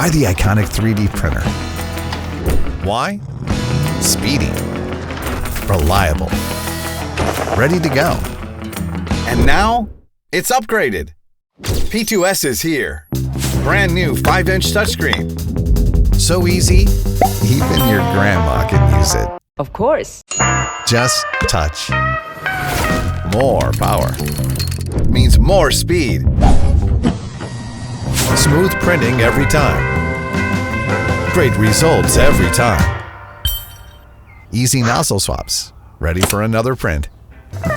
Buy the iconic 3D printer. Why? Speedy, reliable, ready to go. And now, it's upgraded. P2S is here. Brand new 5-inch touchscreen. So easy, even your grandma can use it. Of course. Just touch. More power. Means more speed. Smooth printing every time. Great results every time. Easy nozzle swaps. Ready for another print.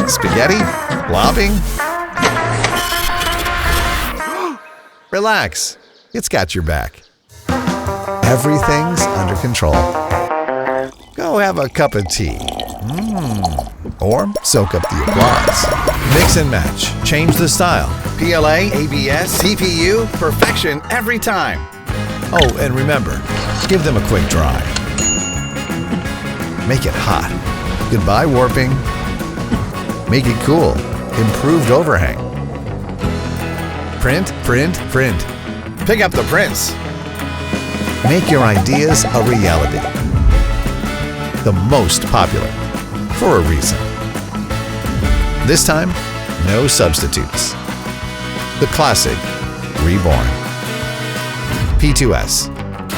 Spaghetti? Blobbing? Relax. It's got your back. Everything's under control. Go have a cup of tea. Or soak up the applause. Mix and match. Change the style. PLA, ABS, CPU, perfection every time. Oh, and remember, give them a quick dry. Make it hot. Goodbye warping. Make it cool. Improved overhang. Print, print, print. Pick up the prints. Make your ideas a reality. The most popular, for a reason. This time, no substitutes. The classic, reborn. P2S,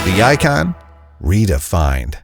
the icon redefined.